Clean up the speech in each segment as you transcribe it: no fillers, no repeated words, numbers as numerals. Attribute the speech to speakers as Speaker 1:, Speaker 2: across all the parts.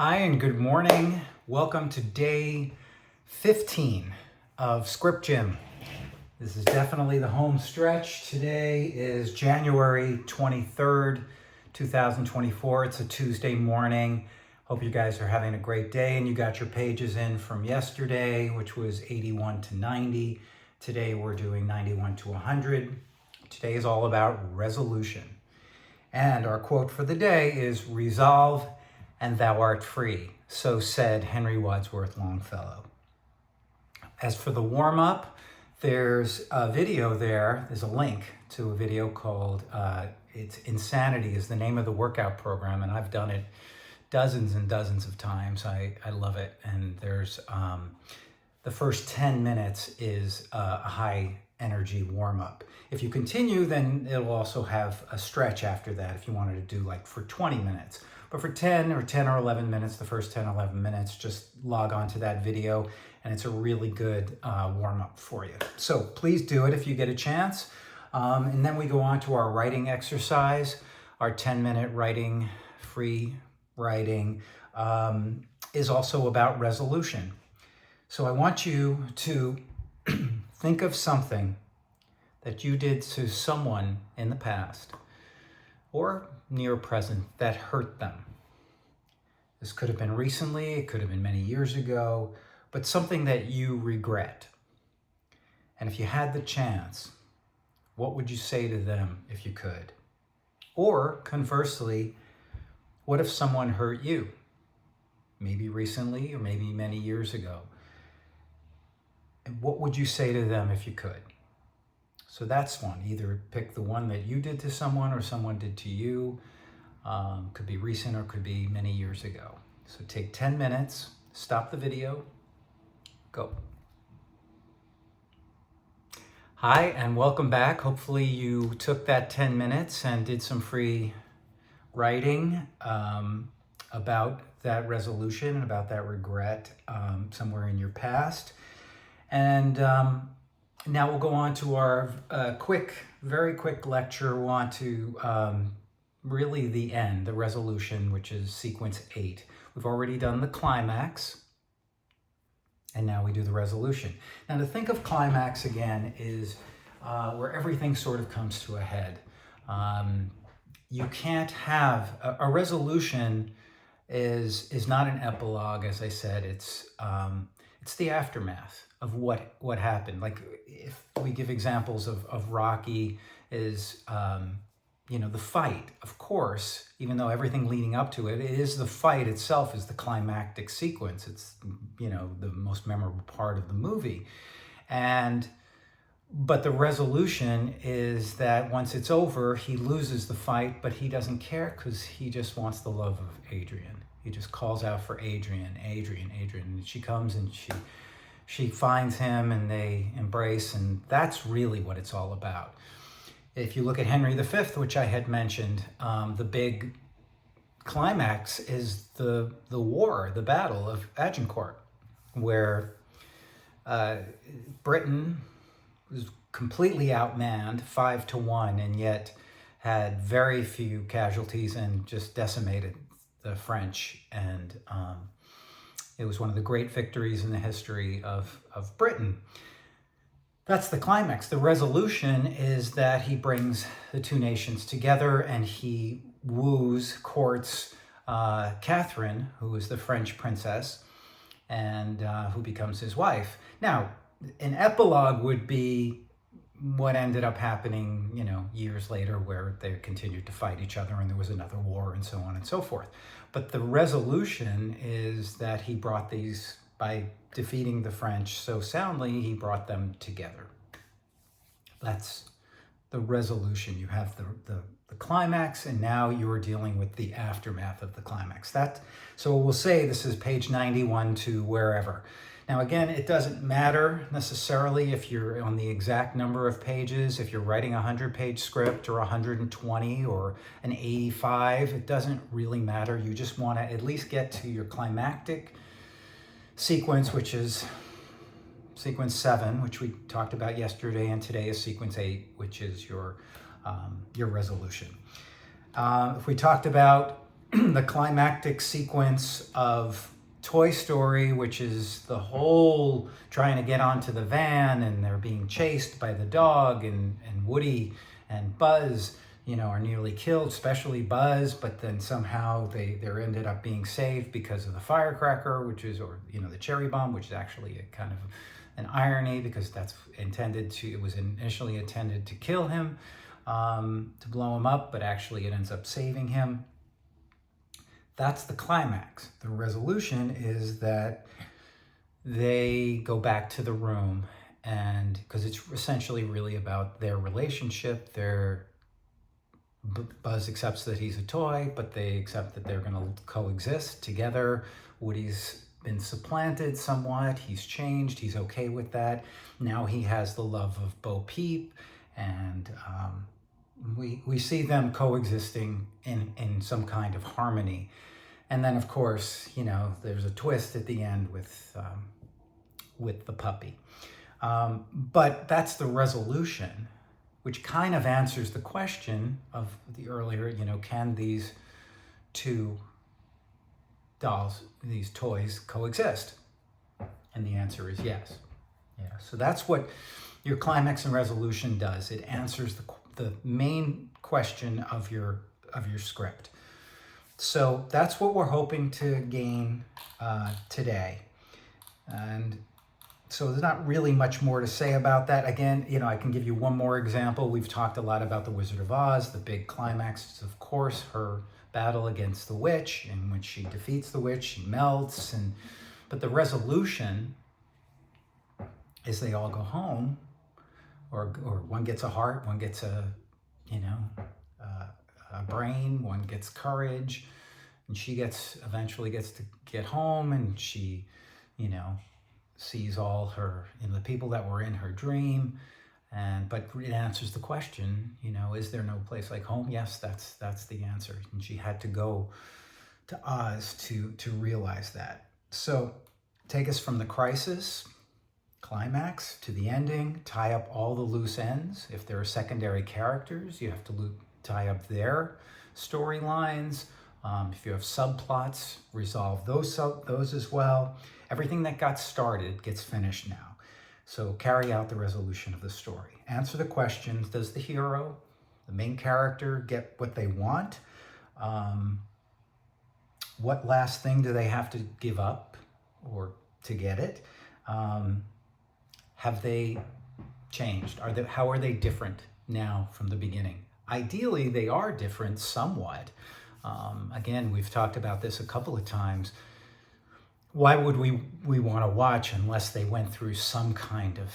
Speaker 1: Hi and good morning. Welcome to day 15 of ScriptGym. This is definitely the home stretch. Today is January 23rd, 2024. It's a Tuesday morning. Hope you guys are having a great day and you got your pages in from yesterday, which was 81 to 90. Today we're doing 91 to 100. Today is all about resolution. And our quote for the day is, "Resolve and thou art free. So said Henry Wadsworth Longfellow." As for the warm-up, there's a video there. There's a link to a video called, it's Insanity is the name of the workout program. And I've done it dozens and dozens of times. I love it. And there's, the first 10 minutes is a high energy warm-up. If you continue, then it'll also have a stretch after that if you wanted to do like for 20 minutes. But for 10 or 11 minutes, the first 10 or 11 minutes, just log on to that video and it's a really good warm-up for you. So please do it if you get a chance. And then we go on to our writing exercise. Our 10-minute writing, free writing, is also about resolution. So I want you to think of something that you did to someone in the past or near present that hurt them. This could have been recently, it could have been many years ago, but something that you regret. And if you had the chance, what would you say to them if you could? Or conversely, what if someone hurt you? Maybe recently or maybe many years ago. And what would you say to them if you could? So that's one. Either pick the one that you did to someone or someone did to you. Could be recent or could be many years ago. So take 10 minutes, stop the video, go. Hi and welcome back. Hopefully you took that 10 minutes and did some free writing about that resolution, about that regret somewhere in your past. And now we'll go on to our very quick lecture. We'll on to really the end, the resolution, which is sequence 8. We've already done the climax, and now we do the resolution. Now to think of climax again is where everything sort of comes to a head. You can't have, a resolution is not an epilogue, as I said, it's the aftermath of what happened. Like if we give examples of Rocky is, the fight, of course, even though everything leading up to it is the fight itself is the climactic sequence. It's, the most memorable part of the movie. But the resolution is that once it's over, he loses the fight, but he doesn't care because he just wants the love of Adrian. He just calls out for Adrian. And she comes and she finds him and they embrace, and that's really what it's all about. If you look at Henry V, which I had mentioned, the big climax is the war, the battle of Agincourt, where Britain was completely outmanned 5-1, and yet had very few casualties and just decimated the French. And it was one of the great victories in the history of Britain. That's the climax. The resolution is that he brings the two nations together and he courts Catherine, who is the French princess, and who becomes his wife. Now, an epilogue would be what ended up happening, years later, where they continued to fight each other and there was another war and so on and so forth. But the resolution is that he brought these, by defeating the French so soundly, he brought them together. That's the resolution. You have the climax, and now you're dealing with the aftermath of the climax. So we'll say this is page 91 to wherever. Now again, it doesn't matter necessarily if you're on the exact number of pages, if you're writing a 100-page script or 120 or an 85, it doesn't really matter. You just want to at least get to your climactic sequence, which is sequence 7, which we talked about yesterday, and today is sequence 8, which is your resolution. If we talked about the climactic sequence of Toy Story, which is the whole trying to get onto the van and they're being chased by the dog, and Woody and Buzz, are nearly killed, especially Buzz, but then somehow they're ended up being saved because of the firecracker, the cherry bomb, which is actually a kind of an irony because it was initially intended to kill him, to blow him up, but actually it ends up saving him. That's the climax. The resolution is that they go back to the room, and because it's essentially really about their relationship. Buzz accepts that he's a toy, but they accept that they're going to coexist together. Woody's been supplanted somewhat. He's changed. He's okay with that. Now he has the love of Bo Peep, and we see them coexisting in some kind of harmony. And then, of course, there's a twist at the end with the puppy. But that's the resolution, which kind of answers the question of the earlier, can these two dolls, these toys, coexist? And the answer is yes. Yeah. So that's what your climax and resolution does. It answers the main question of your script. So that's what we're hoping to gain today. And so there's not really much more to say about that. Again, I can give you one more example. We've talked a lot about The Wizard of Oz. The big climax is, of course, her battle against the witch. And when she defeats the witch, she melts. But the resolution is they all go home, or one gets a heart, one gets a brain, one gets courage, and she eventually gets to get home, and she, sees all her, the people that were in her dream, but it answers the question, is there no place like home? Yes, that's the answer, and she had to go to Oz to realize that. So take us from the crisis, climax, to the ending, tie up all the loose ends. If there are secondary characters, you have to tie up their storylines. If you have subplots, resolve those as well. Everything that got started gets finished now. So carry out the resolution of the story. Answer the questions. Does the hero, the main character, get what they want? What last thing do they have to give up or to get it? Have they changed? How are they different now from the beginning? Ideally, they are different somewhat. Again, we've talked about this a couple of times. Why would we want to watch unless they went through some kind of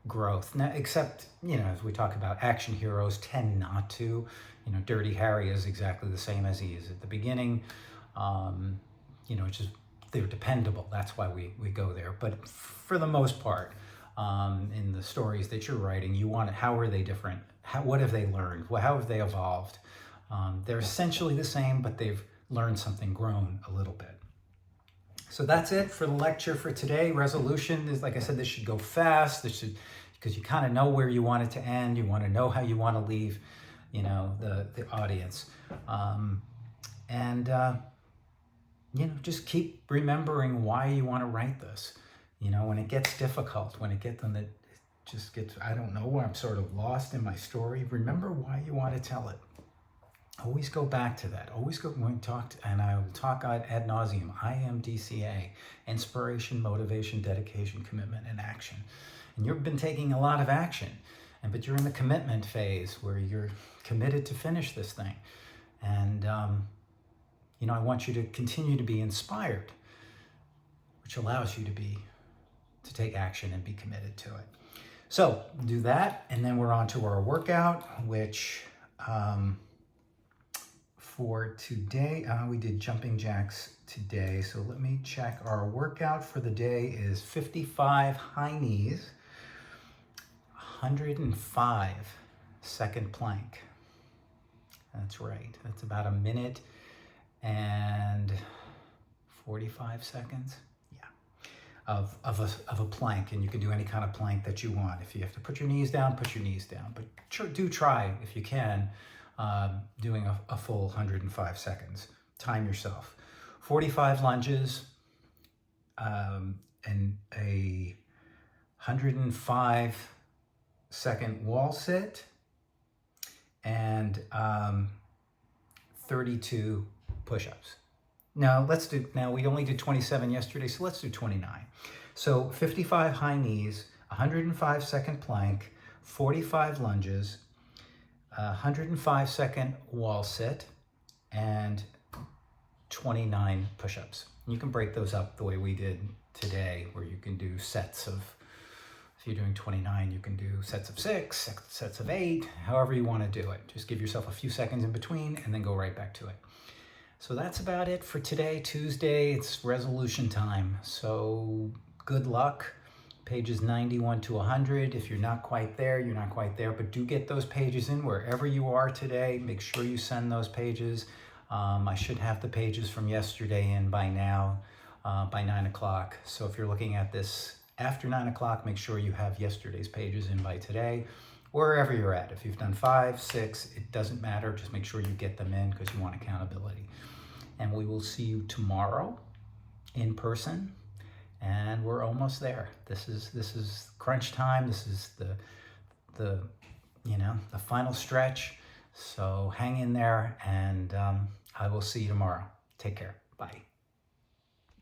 Speaker 1: growth? Now, except, as we talk about, action heroes tend not to. Dirty Harry is exactly the same as he is at the beginning. It's just, they're dependable. That's why we go there. But for the most part, in the stories that you're writing, how are they different? What have they learned? How have they evolved? They're essentially the same, but they've learned something, grown a little bit. So that's it for the lecture for today. Resolution is, like I said, this should go fast. Because you kind of know where you want it to end. You want to know how you want to leave, the audience. Just keep remembering why you want to write this. When it gets difficult, I don't know, I'm sort of lost in my story. Remember why you want to tell it. Always go back to that. Always go when we talk, and I will talk ad nauseum. IMDCA: inspiration, motivation, dedication, commitment, and action. And you've been taking a lot of action, but you're in the commitment phase where you're committed to finish this thing. And I want you to continue to be inspired, which allows you to take action and be committed to it. So do that, and then we're on to our workout, which for today, we did jumping jacks today. So let me check. Our workout for the day is 55 high knees, 105 second plank. That's right. That's about 1 minute and 45 seconds. Of a plank, and you can do any kind of plank that you want. If you have to put your knees down, put your knees down. But do try, if you can, doing a full 105 seconds. time yourself. 45 lunges and a 105-second wall sit and 32 push-ups. Now we only did 27 yesterday, so let's do 29. So 55 high knees, 105-second plank, 45 lunges, 105-second wall sit, and 29 push-ups. You can break those up the way we did today, where you can do sets of, if you're doing 29, you can do sets of 6, sets of 8, however you want to do it. Just give yourself a few seconds in between and then go right back to it. So that's about it for today, Tuesday. It's resolution time. So good luck. Pages 91 to 100. If you're not quite there, you're not quite there, but do get those pages in wherever you are today. Make sure you send those pages. I should have the pages from yesterday in by now, by 9 o'clock. So if you're looking at this after 9 o'clock, make sure you have yesterday's pages in by today, wherever you're at. If you've done 5, 6, it doesn't matter. Just make sure you get them in because you want accountability. And we will see you tomorrow in person. And we're almost there. This is crunch time. This is the final stretch. So hang in there, and I will see you tomorrow. Take care. Bye.